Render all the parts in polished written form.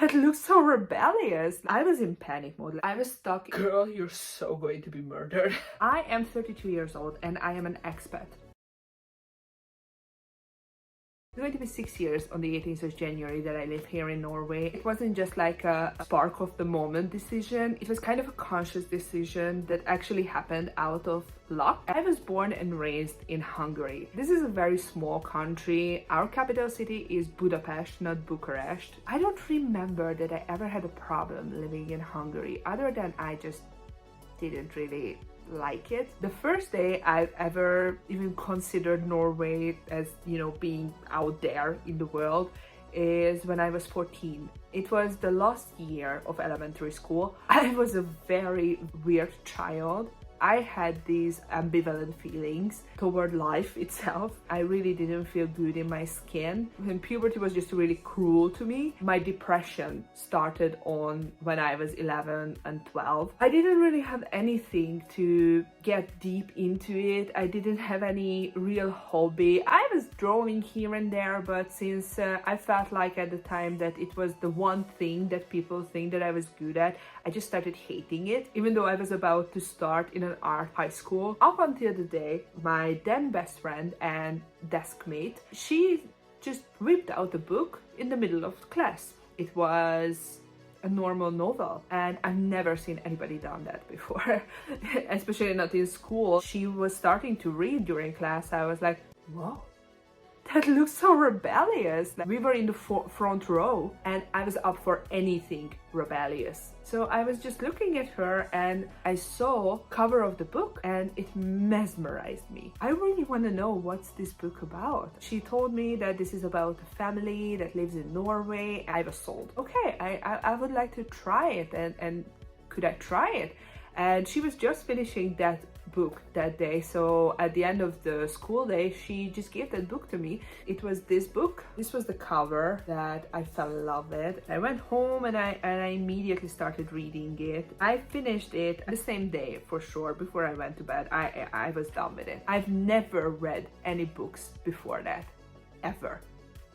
That looks so rebellious. I was in panic mode. I was stuck. Girl, you're so going to be murdered. I am 32 years old and I am an expat. It's going to be 6 years on the 18th of January that I live here in Norway. It wasn't just like a spark of the moment decision. It was kind of a conscious decision that actually happened out of luck. I was born and raised in Hungary. This is a very small country. Our capital city is Budapest, not Bucharest. I don't remember that I ever had a problem living in Hungary, other than I just didn't really like it. The first day I've ever even considered Norway as, you know, being out there in the world is when I was 14. It was the last year of elementary school. I was a very weird child. I had these ambivalent feelings toward life itself. I really didn't feel good in my skin. And puberty was just really cruel to me. My depression started on when I was 11 and 12. I didn't really have anything to get deep into it. I didn't have any real hobby. I was drawing here and there, but since I felt like at the time that it was the one thing that people think that I was good at, I just started hating it, even though I was about to start in an art high school. Up until the day, my then best friend and desk mate, she just whipped out a book in the middle of class. It was a normal novel, and I've never seen anybody done that before, especially not in school. She was starting to read during class. I was like, whoa, that looks so rebellious. We were in the front row and I was up for anything rebellious. So I was just looking at her and I saw cover of the book and it mesmerized me. I really want to know what's this book about. She told me that this is about a family that lives in Norway. I was sold. Okay, I would like to try it, and could I try it? And she was just finishing that book that day, so at the end of the school day she just gave that book to me. It was this book. This was the cover that I fell in love with. I went home and I immediately started reading it. I finished it the same day for sure. Before I went to bed, I was done with it. I've never read any books before that, ever,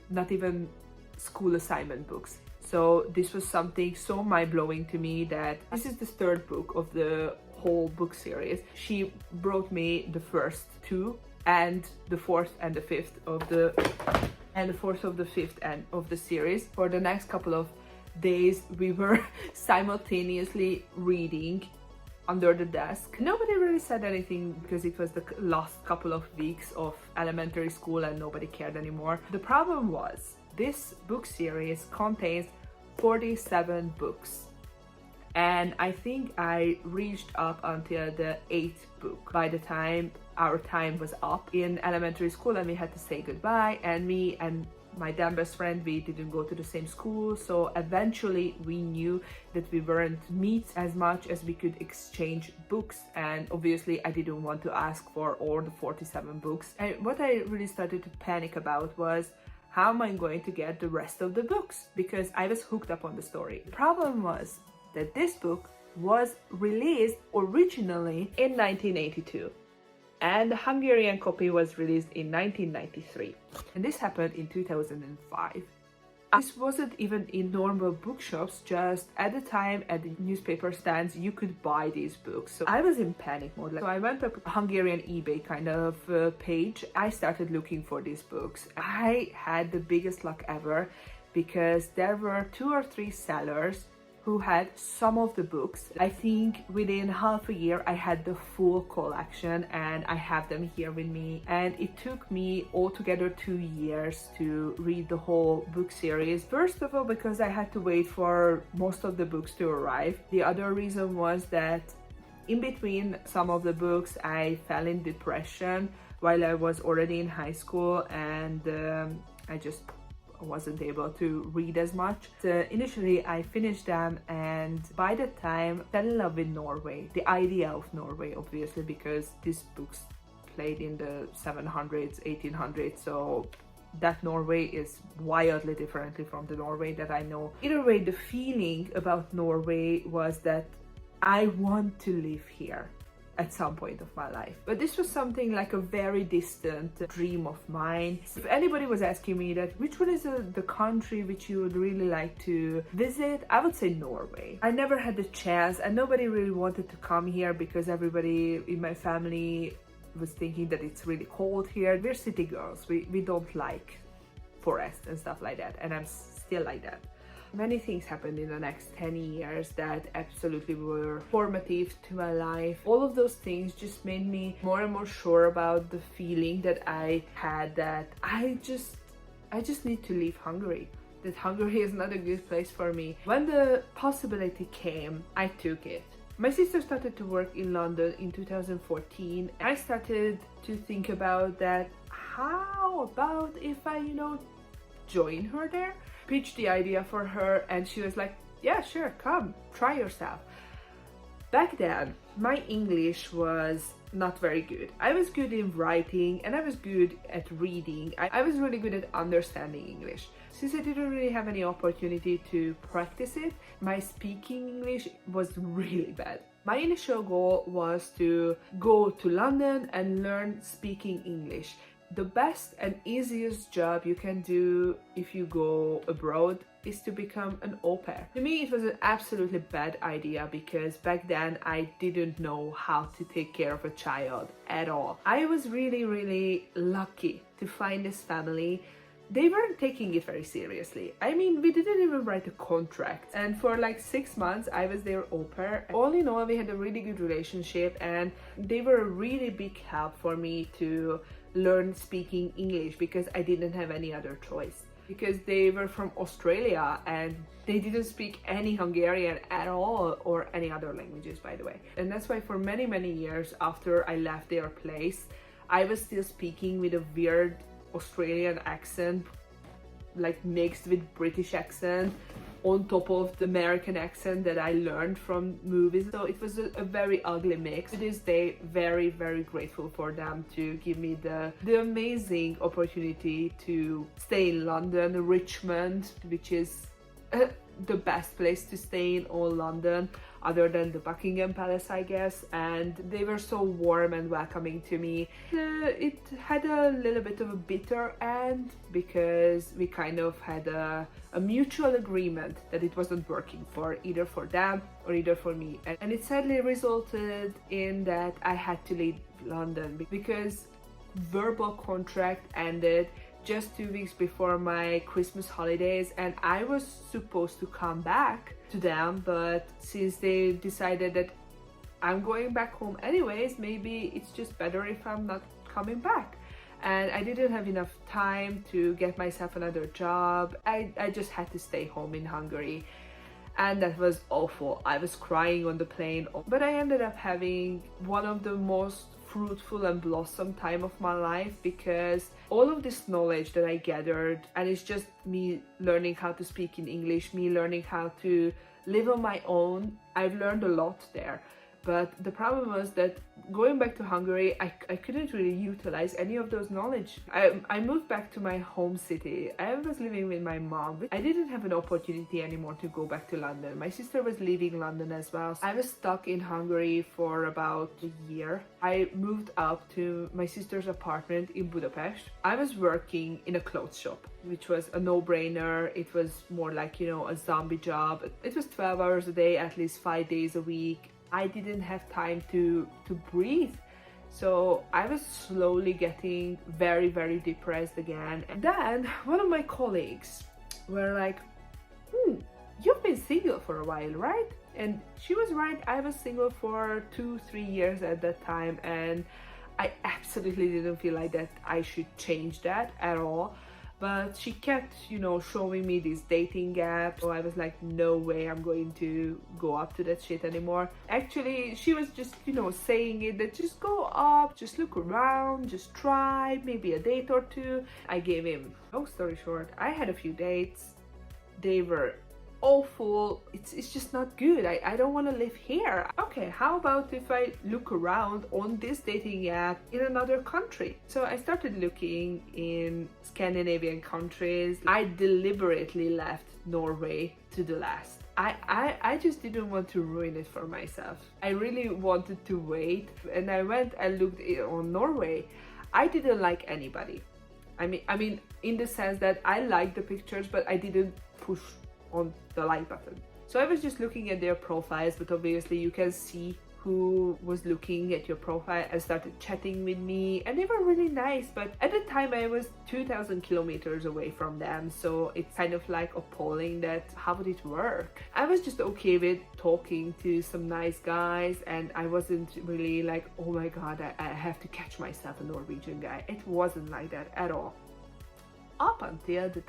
not even school assignment books. So this was something so mind-blowing to me that this is the third book of the whole book series. She brought me the first two and the fourth and the fifth of the fifth and of the series. For the next couple of days we were simultaneously reading under the desk. Nobody really said anything because it was the last couple of weeks of elementary school and nobody cared anymore. The problem was this book series contains 47 books. And I think I reached up until the 8th book by the time our time was up in elementary school and we had to say goodbye. And me and my damn best friend, we didn't go to the same school. So eventually we knew that we weren't meet as much as we could exchange books. And obviously I didn't want to ask for all the 47 books. And what I really started to panic about was, how am I going to get the rest of the books? Because I was hooked up on the story. The problem was that this book was released originally in 1982 and the Hungarian copy was released in 1993, and this happened in 2005. This wasn't even in normal bookshops, just at the time at the newspaper stands you could buy these books. So I was in panic mode. So I went up a Hungarian eBay kind of page. I started looking for these books. I had the biggest luck ever because there were 2 or 3 sellers who had some of the books. I think within half a year I had the full collection and I have them here with me, and it took me altogether 2 years to read the whole book series. First of all, because I had to wait for most of the books to arrive. The other reason was that in between some of the books I fell in depression while I was already in high school, and I just wasn't able to read as much. So initially I finished them, and by the time I fell in love with Norway, the idea of Norway obviously, because these books played in the 700s, 1800s, so that Norway is wildly differently from the Norway that I know. Either way, the feeling about Norway was that I want to live here. at some point of my life. But this was something like a very distant dream of mine. If anybody was asking me that which one is the country which you would really like to visit, I would say Norway. I never had the chance, and nobody really wanted to come here because everybody in my family was thinking that it's really cold here. We're city girls. We don't like forest and stuff like that, and I'm still like that. Many things happened in the next 10 years that absolutely were formative to my life. All of those things just made me more and more sure about the feeling that I had that I just need to leave Hungary. That Hungary is not a good place for me. When the possibility came, I took it. My sister started to work in London in 2014. I started to think about that. How about if I, join her there? Pitched the idea for her, and she was like, yeah, sure, come, try yourself. Back then, my English was not very good. I was good in writing and I was good at reading. I was really good at understanding English. Since I didn't really have any opportunity to practice it, my speaking English was really bad. My initial goal was to go to London and learn speaking English. The best and easiest job you can do if you go abroad is to become an au pair. To me, it was an absolutely bad idea because back then I didn't know how to take care of a child at all. I was really lucky to find this family. They weren't taking it very seriously. I mean, we didn't even write a contract. And for like 6 months, I was their au pair. All in all, we had a really good relationship, and they were a really big help for me to learn speaking English because I didn't have any other choice. Because they were from Australia and they didn't speak any Hungarian at all, or any other languages, by the way. And that's why for many years after I left their place, I was still speaking with a weird Australian accent, like mixed with British accent, on top of the American accent that I learned from movies. So it was a very ugly mix. To this day, very grateful for them to give me the amazing opportunity to stay in London, Richmond, which is the best place to stay in all London, other than the Buckingham Palace, I guess. And they were so warm and welcoming to me. It had a little bit of a bitter end because we kind of had a mutual agreement that it wasn't working for either for them or either for me. And it sadly resulted in that I had to leave London because verbal contract ended just 2 weeks before my Christmas holidays, and I was supposed to come back to them, but since they decided that I'm going back home anyways, maybe it's just better if I'm not coming back. And I didn't have enough time to get myself another job. I just had to stay home in Hungary, and that was awful. I was crying on the plane, but I ended up having one of the most fruitful and blossom time of my life, because all of this knowledge that I gathered, and it's just me learning how to speak in English, me learning how to live on my own. I've learned a lot there. But the problem was that going back to Hungary, I couldn't really utilize any of those knowledge. I moved back to my home city. I was living with my mom. I didn't have an opportunity anymore to go back to London. My sister was leaving London as well. I was stuck in Hungary for about a year. I moved up to my sister's apartment in Budapest. I was working in a clothes shop, which was a no-brainer. It was more like, a zombie job. It was 12 hours a day, at least 5 days a week. I didn't have time to breathe. So I was slowly getting very depressed again. And then one of my colleagues were like, you've been single for a while, right? And she was right. I was single for 2-3 years at that time, and I absolutely didn't feel like that I should change that at all. But she kept, showing me these dating apps. So I was like, no way I'm going to go up to that shit anymore. Actually, she was just, saying it, that just go up, just look around, just try, maybe a date or two. I gave him, long story short, I had a few dates. They were awful. It's just not good. I don't want to live here. Okay, how about if I look around on this dating app in another country? So I started looking in Scandinavian countries. I deliberately left Norway to the last. I just didn't want to ruin it for myself. I really wanted to wait, and I went and looked on Norway. I didn't like anybody. I mean, in the sense that I liked the pictures, but I didn't push on the like button. So I was just looking at their profiles, but obviously you can see who was looking at your profile and started chatting with me, and they were really nice. But at the time I was 2,000 kilometers away from them, so it's kind of like appalling that how would it work. I was just okay with talking to some nice guys, and I wasn't really like, oh my god, I have to catch myself a Norwegian guy. It wasn't like that at all. Up until the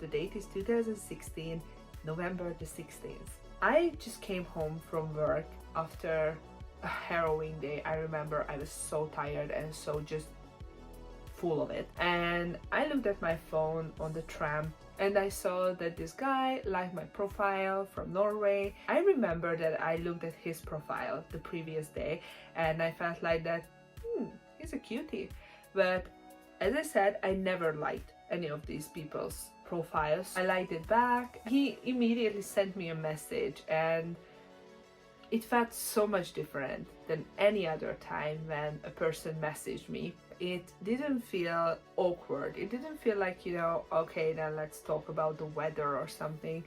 date is 2016, November the 16th. I just came home from work after a harrowing day. I remember I was so tired and so just full of it. And I looked at my phone on the tram and I saw that this guy liked my profile from Norway. I remember that I looked at his profile the previous day and I felt like that, he's a cutie. But as I said, I never liked any of these people's profiles. I liked it back. He immediately sent me a message and it felt so much different than any other time when a person messaged me. It didn't feel awkward. It didn't feel like, you know, okay, then let's talk about the weather or something.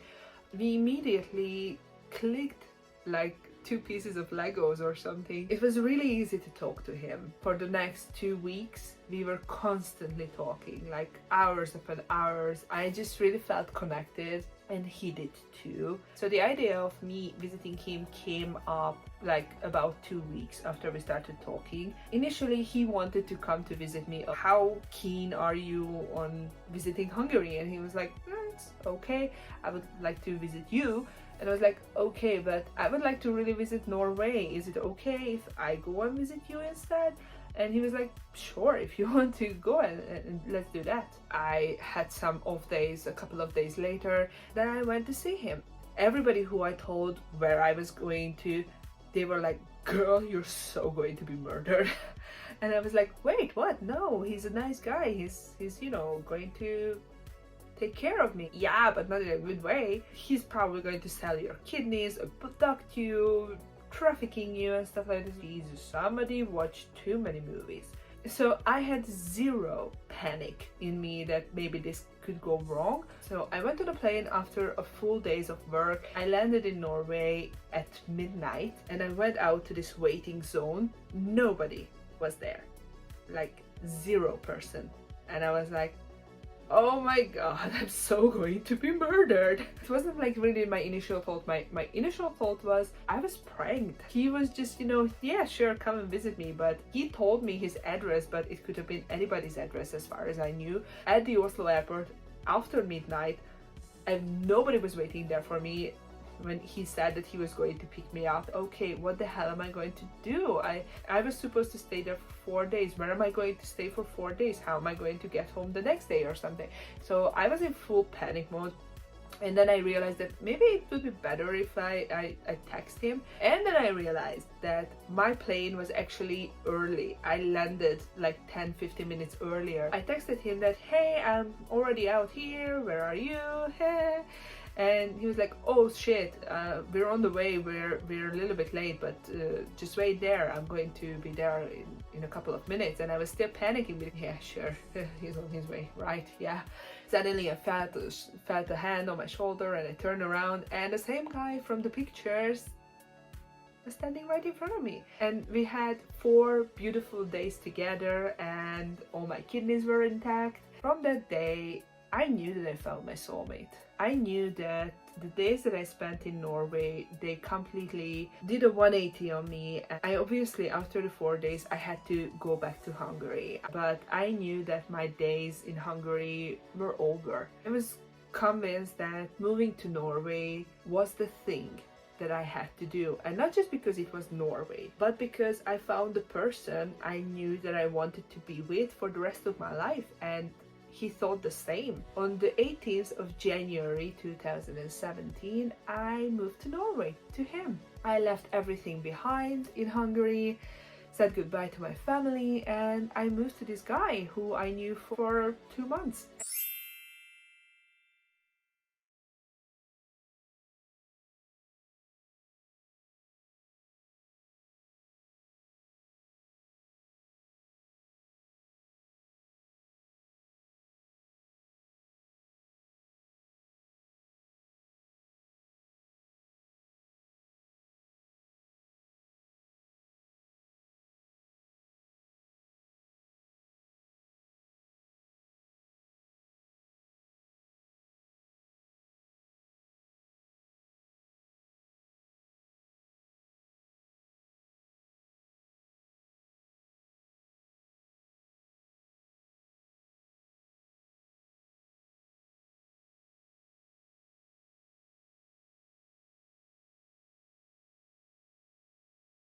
We immediately clicked like two pieces of Legos or something. It was really easy to talk to him. For the next 2 weeks, we were constantly talking, like hours upon hours. I just really felt connected, and he did too. So the idea of me visiting him came up like about 2 weeks after we started talking. Initially, he wanted to come to visit me. How keen are you on visiting Hungary? And he was like, it's okay, I would like to visit you. And I was like, okay, but I would like to really visit Norway. Is it okay if I go and visit you instead? And he was like, sure, if you want to go and let's do that. I had some off days a couple of days later. Then I went to see him. Everybody who I told where I was going to, they were like, girl, you're so going to be murdered. And I was like, wait, what? No, he's a nice guy. He's you know, going to take care of me. Yeah, but not in a good way. He's probably going to sell your kidneys, abduct you, trafficking you and stuff like this. Jesus, somebody watched too many movies. So I had zero panic in me that maybe this could go wrong. So I went on a plane after a full days of work. I landed in Norway at midnight and I went out to this waiting zone. Nobody was there, like 0%. And I was like, oh my god, I'm so going to be murdered. It wasn't like really my initial thought. My initial thought was I was pranked. He was just, you know, yeah, sure, come and visit me. But he told me his address, but it could have been anybody's address as far as I knew. At the Oslo airport after midnight, and nobody was waiting there for me. When he said that he was going to pick me up, okay, what the hell am I going to do? I was supposed to stay there for 4 days. Where am I going to stay for 4 days? How am I going to get home the next day or something? So I was in full panic mode. And then I realized that maybe it would be better if I text him. And then I realized that my plane was actually early. I landed like 10-15 minutes earlier. I texted him that, hey, I'm already out here. Where are you? Hey. And he was like, oh shit, we're on the way, we're a little bit late, but just wait there, I'm going to be there in a couple of minutes. And I was still panicking, but yeah, sure, he's on his way, right, yeah. Suddenly I felt a hand on my shoulder and I turned around and the same guy from the pictures was standing right in front of me. And we had 4 beautiful days together and all my kidneys were intact. From that day, I knew that I found my soulmate. I knew that the days that I spent in Norway, they completely did a 180 on me. I obviously, after the 4 days, I had to go back to Hungary. But I knew that my days in Hungary were over. I was convinced that moving to Norway was the thing that I had to do. And not just because it was Norway, but because I found the person I knew that I wanted to be with for the rest of my life. And he thought the same. On the 18th of January 2017, I moved to Norway, to him. I left everything behind in Hungary, said goodbye to my family, and I moved to this guy who I knew for 2 months.